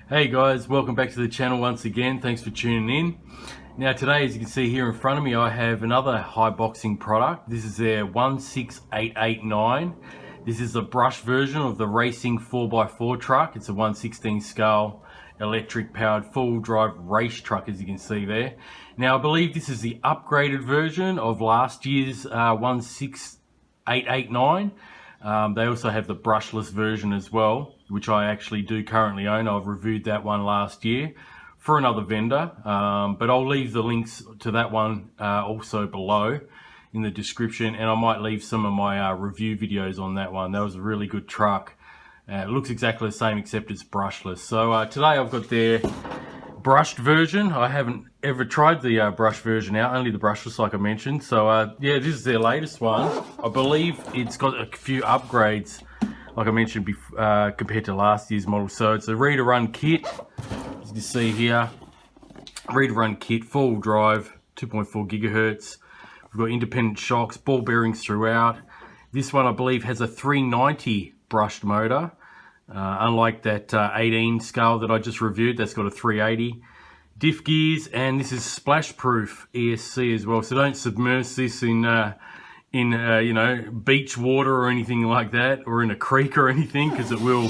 Hey guys, welcome back to the channel once again. Thanks for tuning in. Now today, as you can see here in front of me, I have another Haiboxing product. This is their 16889. This is a brush version of the racing 4x4 truck. It's a 1/16 scale electric powered full drive race truck, as you can see there. Now I believe this is the upgraded version of last year's 16889. They also have the brushless version as well, which I actually do currently own. I've reviewed that one last year for another vendor, but I'll leave the links to that one also below in the description, and I might leave some of my review videos on that one. That was a really good truck. It looks exactly the same except it's brushless. So today I've got their brushed version. I haven't ever tried the brush version out, only the brushless like I mentioned. So yeah, this is their latest one. I believe it's got a few upgrades like I mentioned before, compared to last year's model. So it's a read-to-run kit, as you can see here. Read-to-run kit, full drive, 2.4 gigahertz. We've got independent shocks, ball bearings throughout. This one I believe has a 390 brushed motor. Unlike that 18 scale that I just reviewed, that's got a 380. Diff gears, and this is splash proof ESC as well. So don't submerge this in you know, beach water or anything like that, or in a creek or anything, because it will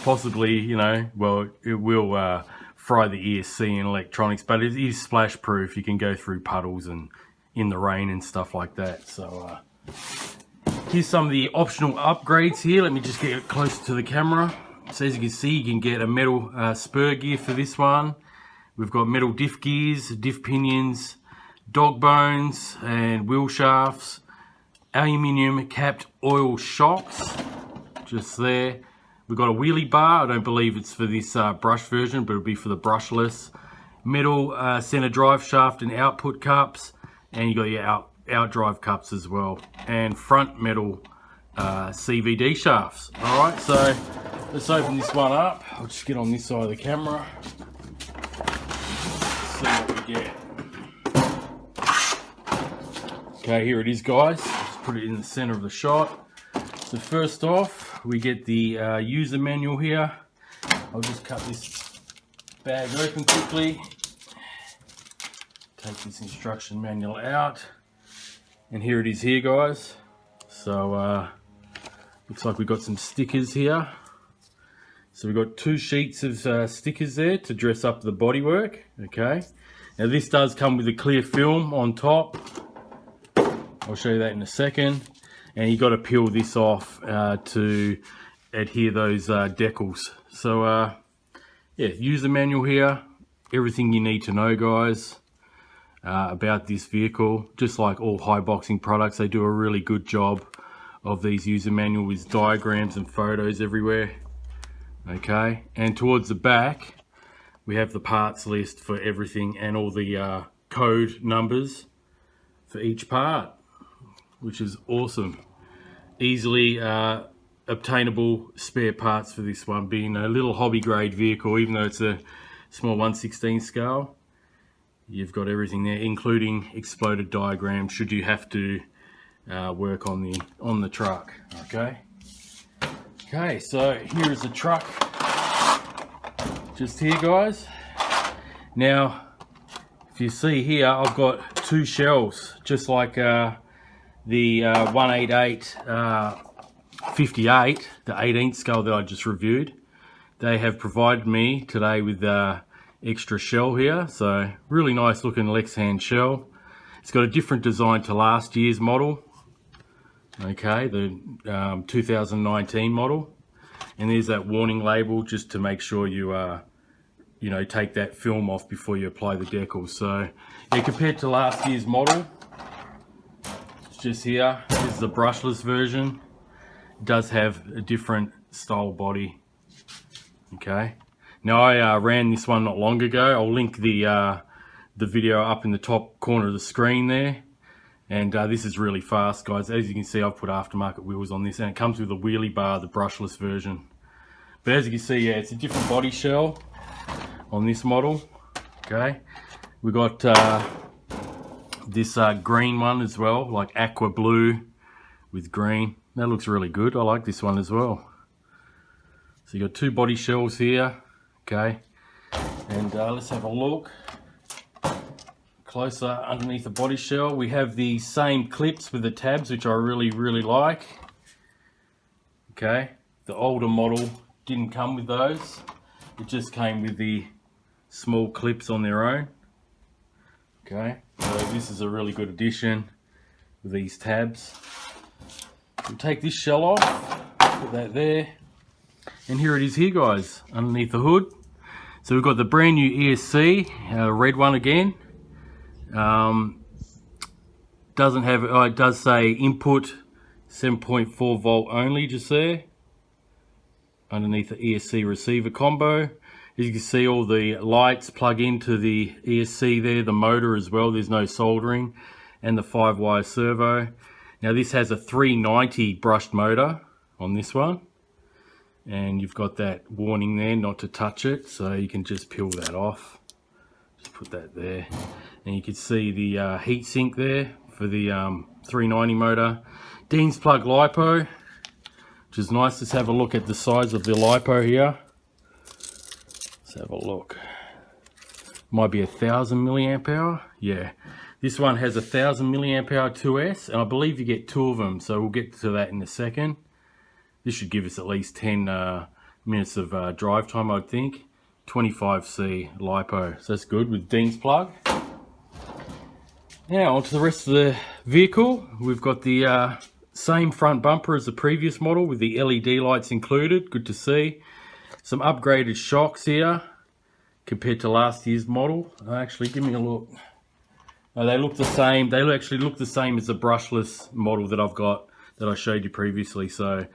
possibly, you know, well, it will fry the ESC and electronics. But it is splash proof. You can go through puddles and in the rain and stuff like that. So here's some of the optional upgrades here. Let me just get it closer to the camera. So as you can see, you can get a metal spur gear for this one. We've got metal diff gears, diff pinions, dog bones and wheel shafts, aluminium capped oil shocks, just there. We've got a wheelie bar. I don't believe it's for this brush version, but it'll be for the brushless. Metal center drive shaft and output cups, and you got your out drive cups as well, and front metal CVD shafts. All right, so let's open this one up. I'll just get on this side of the camera. See what we get. Okay, here it is, guys. Just put it in the center of the shot. So first off, we get the user manual here. I'll just cut this bag open quickly. Take this instruction manual out. And here it is here, guys. So looks like we've got some stickers here. So we've got 2 sheets of stickers there to dress up the bodywork. Okay. Now this does come with a clear film on top. I'll show you that in a second. And you got to peel this off to adhere those decals. So yeah, user manual here. Everything you need to know, guys. About this vehicle. Just like all Haiboxing products, they do a really good job of these user manual with diagrams and photos everywhere. Okay, and towards the back we have the parts list for everything and all the code numbers for each part, which is awesome. Easily obtainable spare parts for this one, being a little hobby grade vehicle. Even though it's a small 1/16 scale, you've got everything there, including exploded diagrams should you have to work on the truck. Okay, so here is the truck, just here, guys. Now if you see here, I've got 2 shells, just like the 188 58, the 18th scale that I just reviewed. They have provided me today with extra shell here, so really nice looking Lexan shell. It's got a different design to last year's model. Okay, the 2019 model, and there's that warning label just to make sure you you know, take that film off before you apply the decals. So yeah, compared to last year's model, it's just here. This is the brushless version. It does have a different style body. Okay. Now I ran this one not long ago. I'll link the video up in the top corner of the screen there. And this is really fast, guys. As you can see, I've put aftermarket wheels on this, and it comes with a wheelie bar, the brushless version. But as you can see, yeah, it's a different body shell on this model. Okay, we got this green one as well, like aqua blue with green. That looks really good. I like this one as well. So you got 2 body shells here. Okay, and let's have a look closer underneath the body shell. We have the same clips with the tabs, which I really like. Okay, the older model didn't come with those. It just came with the small clips on their own. Okay, so this is a really good addition with these tabs. We'll take this shell off, put that there, and here it is here, guys, underneath the hood. So we've got the brand new ESC, red one again. Doesn't have, it does say input 7.4 volt only just there, underneath the ESC receiver combo. As you can see, all the lights plug into the ESC there, the motor as well, there's no soldering, and the 5-wire servo. Now this has a 390 brushed motor on this one, and you've got that warning there not to touch it, so you can just peel that off. Just put that there, and you can see the heat sink there for the 390 motor. Dean's plug Lipo, which is nice. Let's have a look at the size of the Lipo here. Let's have a look. Might be 1000 milliamp hour. Yeah, this one has 1000 milliamp hour 2S, and I believe you get 2 of them, so we'll get to that in a second. This should give us at least 10 minutes of drive time, I'd think. 25C Lipo, so that's good with Dean's plug. Now onto the rest of the vehicle. We've got the same front bumper as the previous model with the LED lights included, good to see. Some upgraded shocks here compared to last year's model. Actually, give me a look. Oh, they look the same. They actually look the same as the brushless model that I've got, that I showed you previously. So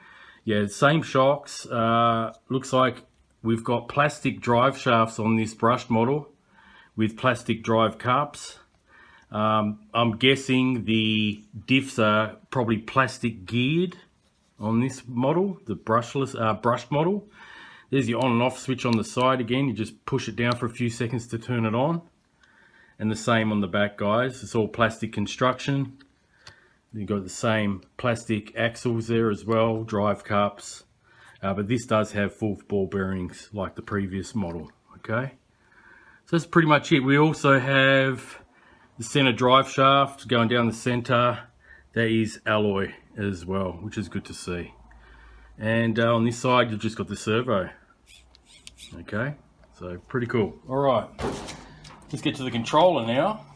yeah, same shocks. Looks like we've got plastic drive shafts on this brushed model with plastic drive cups. I'm guessing the diffs are probably plastic geared on this model, the brushless brushed model. There's your on and off switch on the side again. You just push it down for a few seconds to turn it on. And the same on the back, guys. It's all plastic construction. You've got the same plastic axles there as well, drive cups. But this does have full ball bearings like the previous model, okay? So that's pretty much it. We also have the center drive shaft going down the center. That is alloy as well, which is good to see. And on this side, you've just got the servo. Okay, so pretty cool. All right, let's get to the controller now.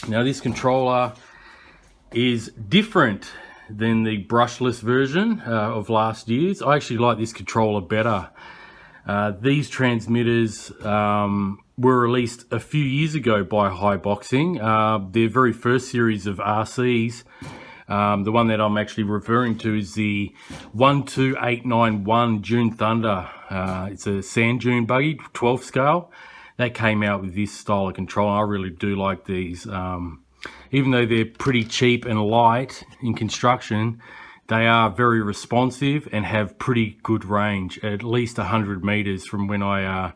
Now this controller is different than the brushless version of last year's. I actually like this controller better. These transmitters were released a few years ago by Haiboxing. Their very first series of RCs. The one that I'm actually referring to is the 12891 June Thunder. It's a sand dune buggy, 12 scale. That came out with this style of control. I really do like these. Even though they're pretty cheap and light in construction, they are very responsive and have pretty good range, at least 100 meters from when I,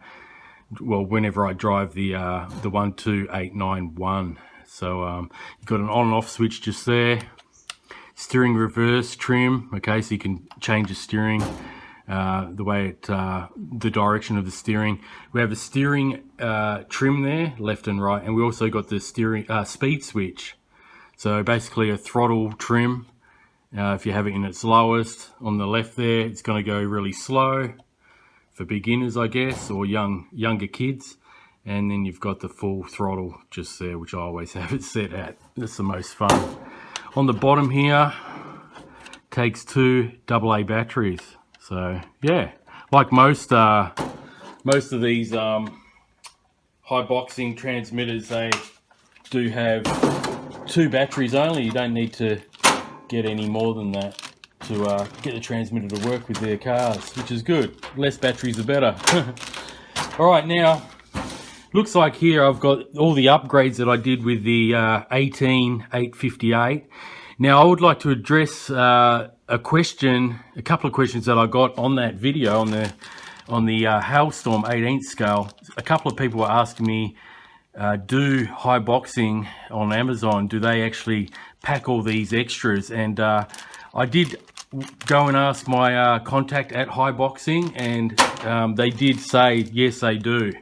whenever I drive the 12891. So you've got an on and off switch just there. Steering reverse trim, okay, so you can change the steering, the way it, the direction of the steering. We have a steering trim there, left and right, and we also got the steering speed switch. So basically a throttle trim. If you have it in its lowest on the left there, it's going to go really slow for beginners, I guess, or younger kids. And then you've got the full throttle just there, which I always have it set at. That's the most fun. On the bottom here, takes 2 AA batteries. So yeah, like most of these Haiboxing transmitters, they do have 2 batteries only. You don't need to get any more than that to get the transmitter to work with their cars, which is good. Less batteries are better. All right, now looks like here I've got all the upgrades that I did with the 18858. Now I would like to address a couple of questions that I got on that video on the Hailstorm 18th scale. A couple of people were asking me, do Haiboxing on Amazon, do they actually pack all these extras? And I did go and ask my contact at Haiboxing, and they did say yes, they do.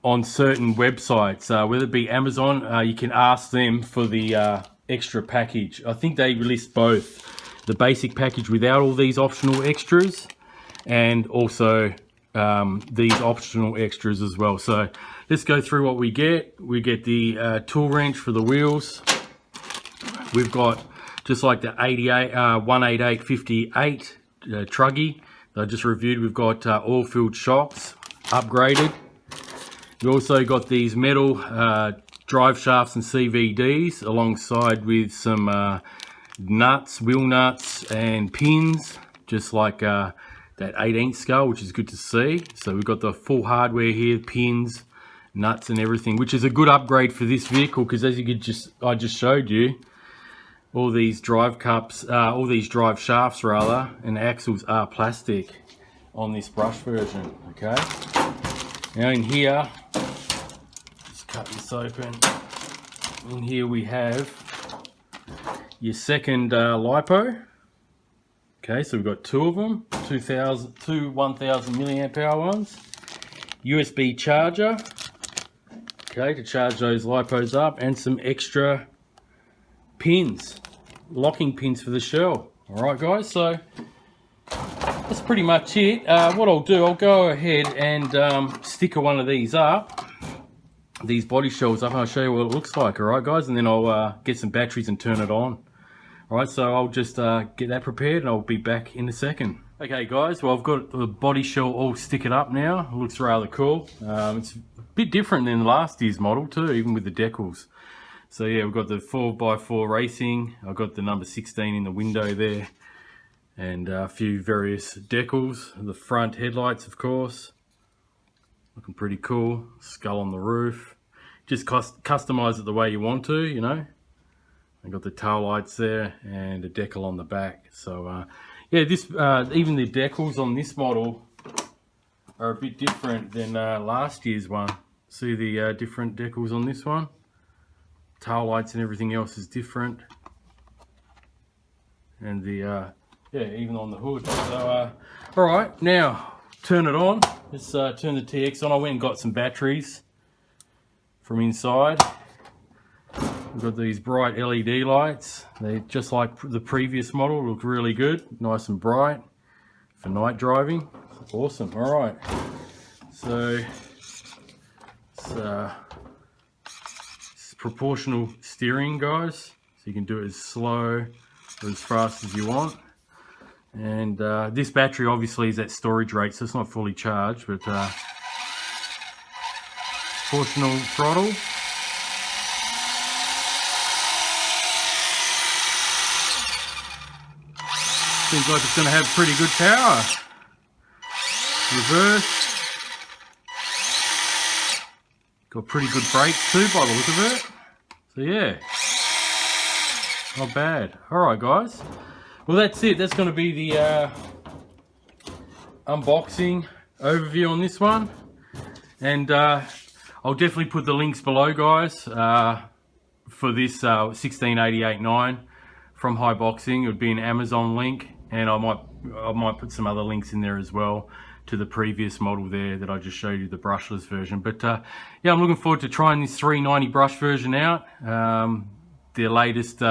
On certain websites, whether it be Amazon, you can ask them for the extra package. I think they list both, the basic package without all these optional extras, and also these optional extras as well. So let's go through what we get. We get the tool wrench for the wheels. We've got just like the 188/58 truggy that I just reviewed. We've got oil-filled shocks, upgraded. We also got these metal drive shafts and CVDs, alongside with some nuts, wheel nuts and pins, just like that 18th scale, which is good to see. So we've got the full hardware here, pins, nuts and everything, which is a good upgrade for this vehicle, because as I just showed you, all these drive cups, all these drive shafts rather, and axles are plastic on this brush version. Okay. Now in here, just cut this open. In here we have your second Lipo. Okay, so we've got two of them, two 1000 milliamp hour ones. USB charger, okay, to charge those Lipos up, and some extra pins, locking pins for the shell. All right, guys, so that's pretty much it. What I'll do, I'll go ahead and sticker one of these up, these body shells up, and I'll show you what it looks like. All right, guys, and then I'll get some batteries and turn it on. All right, so I'll just get that prepared, and I'll be back in a second. Okay, guys, well, I've got the body shell all stickered up now. It looks rather cool. It's a bit different than last year's model too, even with the decals. So yeah, we've got the 4x4 racing. I've got the number 16 in the window there, and a few various decals. The front headlights, of course, looking pretty cool. Skull on the roof. Just customize it the way you want to, you know. I got the tail lights there and a decal on the back. So yeah, this even the decals on this model are a bit different than last year's one. See the different decals on this one. Tail lights and everything else is different, and the yeah, even on the hood. So all right, now turn it on. Let's turn the TX on. I went and got some batteries from inside. We've got these bright LED lights. They're just like the previous model, look really good, nice and bright for night driving. Awesome. All right, so it's proportional steering, guys, so you can do it as slow or as fast as you want. And this battery obviously is at storage rate, so it's not fully charged, but proportional throttle. Seems like it's going to have pretty good power. Reverse. Got pretty good brakes too by the look of it. So yeah, not bad. Alright, guys. Well, that's it. That's going to be the unboxing overview on this one. And I'll definitely put the links below, guys, for this 16889 from Haiboxing. It would be an Amazon link, and I might put some other links in there as well to the previous model there that I just showed you, the brushless version. But yeah, I'm looking forward to trying this 390 brush version out, the latest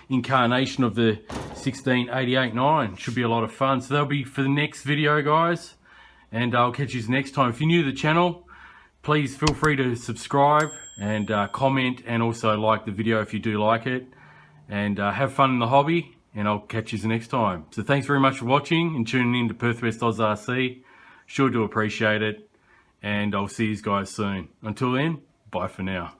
incarnation of the 16889. Should be a lot of fun. So that'll be for the next video, guys, and I'll catch you next time. If you're new to the channel, please feel free to subscribe and comment, and also like the video if you do like it, and have fun in the hobby, and I'll catch you next time. So thanks very much for watching and tuning in to perthwestozrc. Sure do appreciate it, and I'll see you guys soon. Until then, bye for now.